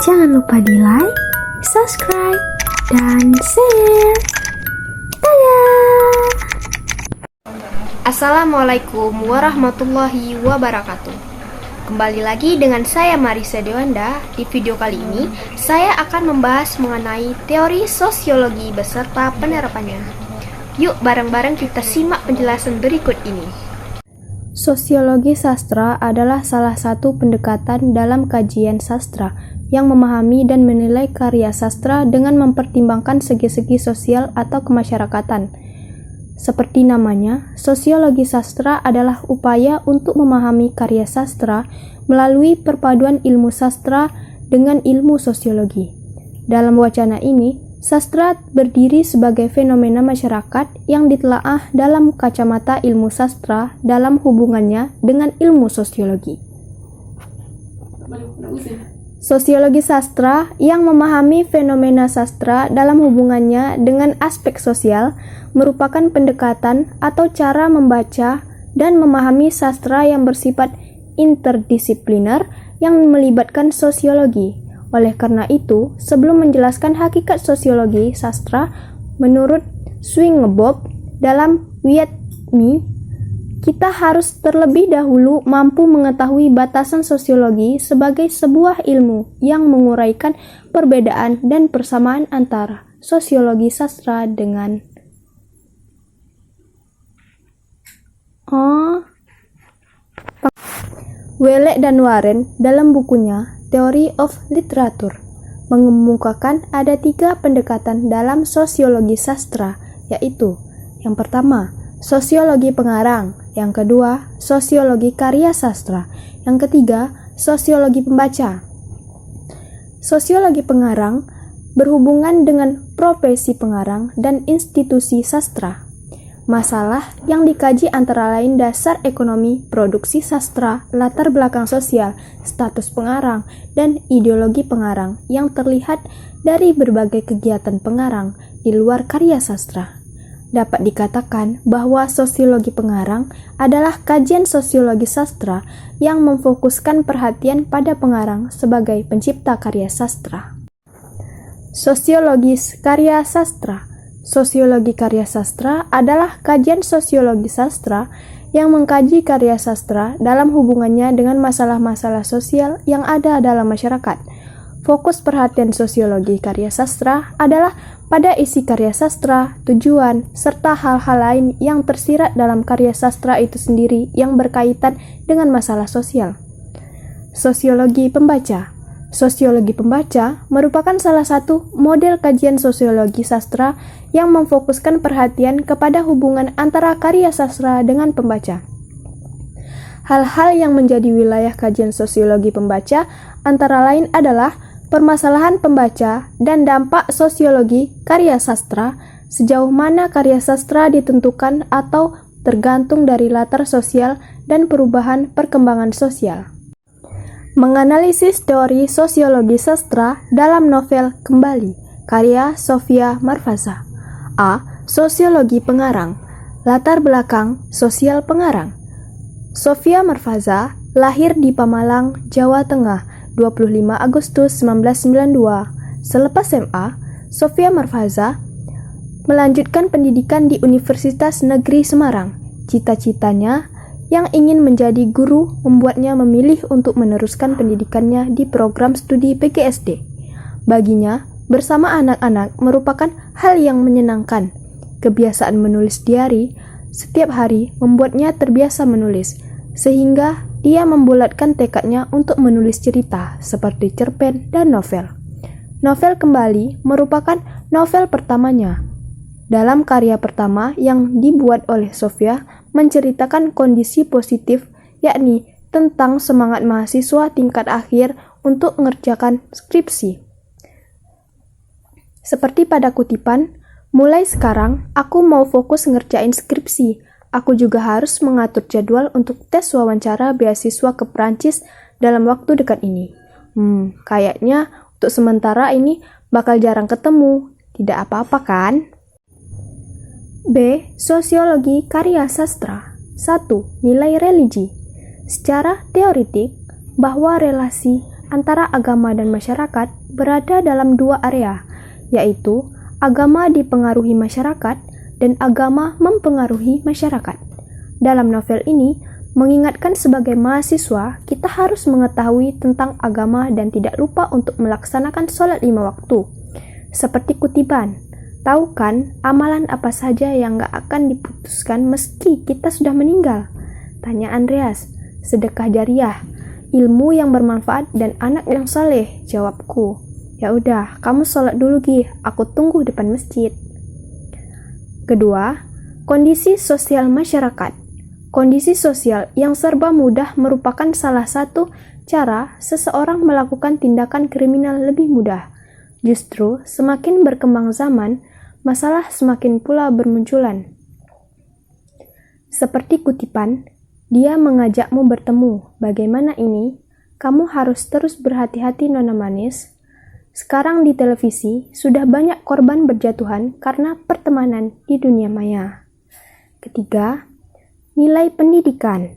Jangan lupa di like, subscribe, dan share. Dadah! Assalamualaikum warahmatullahi wabarakatuh. Kembali lagi dengan saya Marisa Dewanda. Di video kali ini saya akan membahas mengenai teori sosiologi beserta penerapannya. Yuk bareng-bareng kita simak penjelasan berikut ini. Sosiologi sastra adalah salah satu pendekatan dalam kajian sastra yang memahami dan menilai karya sastra dengan mempertimbangkan segi-segi sosial atau kemasyarakatan. Seperti namanya, sosiologi sastra adalah upaya untuk memahami karya sastra melalui perpaduan ilmu sastra dengan ilmu sosiologi. Dalam wacana ini, sastra berdiri sebagai fenomena masyarakat yang ditelaah dalam kacamata ilmu sastra dalam hubungannya dengan ilmu sosiologi. Sosiologi sastra yang memahami fenomena sastra dalam hubungannya dengan aspek sosial merupakan pendekatan atau cara membaca dan memahami sastra yang bersifat interdisipliner yang melibatkan sosiologi. Oleh karena itu, sebelum menjelaskan hakikat sosiologi sastra, menurut Swingebob dalam Wied Me, kita harus terlebih dahulu mampu mengetahui batasan sosiologi sebagai sebuah ilmu yang menguraikan perbedaan dan persamaan antara sosiologi sastra dengan Welle dan Warren dalam bukunya Theory of Literature mengemukakan ada 3 pendekatan dalam sosiologi sastra, yaitu yang pertama, sosiologi pengarang, yang kedua, sosiologi karya sastra, yang ketiga, sosiologi pembaca. Sosiologi pengarang berhubungan dengan profesi pengarang dan institusi sastra. Masalah yang dikaji antara lain dasar ekonomi, produksi sastra, latar belakang sosial, status pengarang, dan ideologi pengarang yang terlihat dari berbagai kegiatan pengarang di luar karya sastra. Dapat dikatakan bahwa sosiologi pengarang adalah kajian sosiologi sastra yang memfokuskan perhatian pada pengarang sebagai pencipta karya sastra. Sosiologis karya sastra. Sosiologi karya sastra adalah kajian sosiologi sastra yang mengkaji karya sastra dalam hubungannya dengan masalah-masalah sosial yang ada dalam masyarakat. Fokus perhatian sosiologi karya sastra adalah pada isi karya sastra, tujuan, serta hal-hal lain yang tersirat dalam karya sastra itu sendiri yang berkaitan dengan masalah sosial. Sosiologi pembaca. Sosiologi pembaca merupakan salah satu model kajian sosiologi sastra yang memfokuskan perhatian kepada hubungan antara karya sastra dengan pembaca. Hal-hal yang menjadi wilayah kajian sosiologi pembaca antara lain adalah permasalahan pembaca dan dampak sosiologi karya sastra, sejauh mana karya sastra ditentukan atau tergantung dari latar sosial dan perubahan perkembangan sosial. Menganalisis teori sosiologi sastra dalam novel Kembali, karya Sofia Marvaza. A. Sosiologi pengarang. Latar belakang sosial pengarang. Sofia Marvaza lahir di Pemalang, Jawa Tengah, 25 Agustus 1992. Selepas SMA, Sofia Marvaza melanjutkan pendidikan di Universitas Negeri Semarang. Cita-citanya yang ingin menjadi guru membuatnya memilih untuk meneruskan pendidikannya di program studi PGSD. Baginya, bersama anak-anak merupakan hal yang menyenangkan. Kebiasaan menulis diari setiap hari membuatnya terbiasa menulis, sehingga dia membulatkan tekadnya untuk menulis cerita seperti cerpen dan novel. Novel Kembali merupakan novel pertamanya. Dalam karya pertama yang dibuat oleh Sofia menceritakan kondisi positif, yakni tentang semangat mahasiswa tingkat akhir untuk mengerjakan skripsi. Seperti pada kutipan, mulai sekarang aku mau fokus ngerjain skripsi. Aku juga harus mengatur jadwal untuk tes wawancara beasiswa ke Prancis dalam waktu dekat ini. Kayaknya untuk sementara ini bakal jarang ketemu. Tidak apa-apa kan? B. Sosiologi karya sastra. 1. Nilai religi. Secara teoritik, bahwa relasi antara agama dan masyarakat berada dalam dua area, yaitu agama dipengaruhi masyarakat dan agama mempengaruhi masyarakat. Dalam novel ini, mengingatkan sebagai mahasiswa, kita harus mengetahui tentang agama dan tidak lupa untuk melaksanakan sholat 5 waktu. Seperti kutipan, tahu kan amalan apa saja yang gak akan diputuskan meski kita sudah meninggal? Tanya Andreas. Sedekah jariah, ilmu yang bermanfaat dan anak yang saleh, jawabku. Ya udah, kamu sholat dulu Gi, aku tunggu depan masjid. Kedua, kondisi sosial masyarakat. Kondisi sosial yang serba mudah merupakan salah satu cara seseorang melakukan tindakan kriminal lebih mudah. Justru semakin berkembang zaman, masalah semakin pula bermunculan. Seperti kutipan, dia mengajakmu bertemu. Bagaimana ini? Kamu harus terus berhati-hati nona manis. Sekarang di televisi sudah banyak korban berjatuhan karena pertemanan di dunia maya. Ketiga, nilai pendidikan.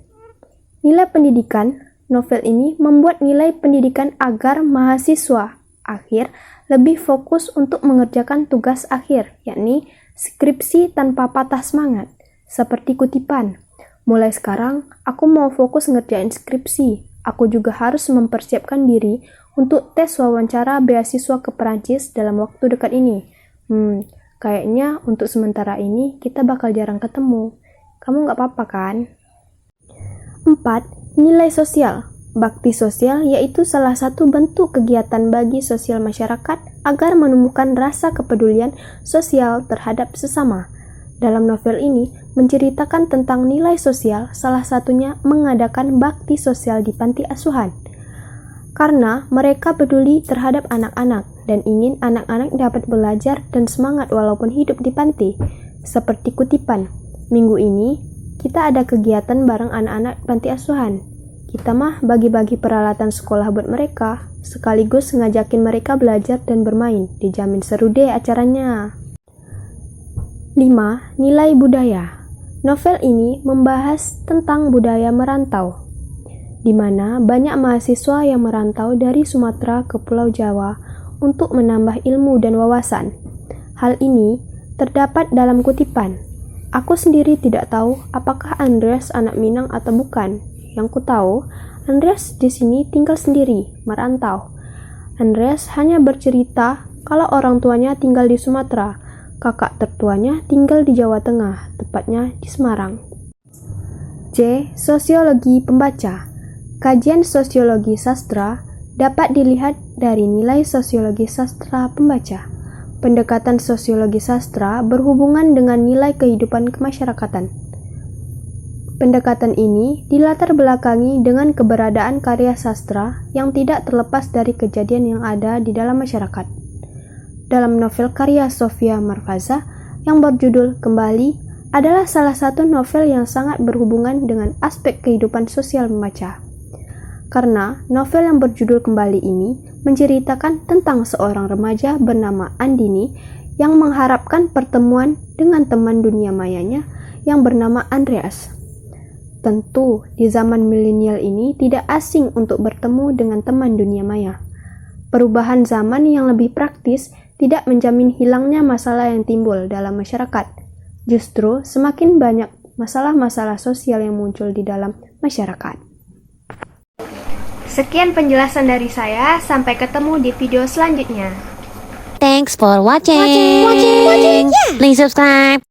Nilai pendidikan, novel ini membuat nilai pendidikan agar mahasiswa akhir lebih fokus untuk mengerjakan tugas akhir, yakni skripsi tanpa patah semangat. Seperti kutipan, mulai sekarang, aku mau fokus ngerjain skripsi. Aku juga harus mempersiapkan diri untuk tes wawancara beasiswa ke Perancis dalam waktu dekat ini. Kayaknya untuk sementara ini kita bakal jarang ketemu. Kamu nggak apa-apa kan? 4. Nilai sosial. Bakti sosial yaitu salah satu bentuk kegiatan bagi sosial masyarakat agar menumbuhkan rasa kepedulian sosial terhadap sesama. Dalam novel ini menceritakan tentang nilai sosial, salah satunya mengadakan bakti sosial di panti asuhan. Karena mereka peduli terhadap anak-anak dan ingin anak-anak dapat belajar dan semangat walaupun hidup di panti. Seperti kutipan, minggu ini kita ada kegiatan bareng anak-anak panti asuhan. Kita mah bagi-bagi peralatan sekolah buat mereka, sekaligus ngajakin mereka belajar dan bermain. Dijamin seru deh acaranya. 5. Nilai budaya. Novel ini membahas tentang budaya merantau, di mana banyak mahasiswa yang merantau dari Sumatera ke Pulau Jawa untuk menambah ilmu dan wawasan. Hal ini terdapat dalam kutipan. Aku sendiri tidak tahu apakah Andreas anak Minang atau bukan. Yang ku tahu, Andreas di sini tinggal sendiri, merantau. Andreas hanya bercerita kalau orang tuanya tinggal di Sumatera. Kakak tertuanya tinggal di Jawa Tengah, tepatnya di Semarang. C. Sosiologi pembaca. Kajian sosiologi sastra dapat dilihat dari nilai sosiologi sastra pembaca. Pendekatan sosiologi sastra berhubungan dengan nilai kehidupan kemasyarakatan. Pendekatan ini dilatar belakangi dengan keberadaan karya sastra yang tidak terlepas dari kejadian yang ada di dalam masyarakat. Dalam novel karya Sofia Marvaza yang berjudul Kembali adalah salah satu novel yang sangat berhubungan dengan aspek kehidupan sosial pembaca. Karena novel yang berjudul Kembali ini menceritakan tentang seorang remaja bernama Andini yang mengharapkan pertemuan dengan teman dunia mayanya yang bernama Andreas. Tentu, di zaman milenial ini tidak asing untuk bertemu dengan teman dunia maya. Perubahan zaman yang lebih praktis tidak menjamin hilangnya masalah yang timbul dalam masyarakat. Justru semakin banyak masalah-masalah sosial yang muncul di dalam masyarakat. Sekian penjelasan dari saya, sampai ketemu di video selanjutnya. Thanks for watching. Please subscribe.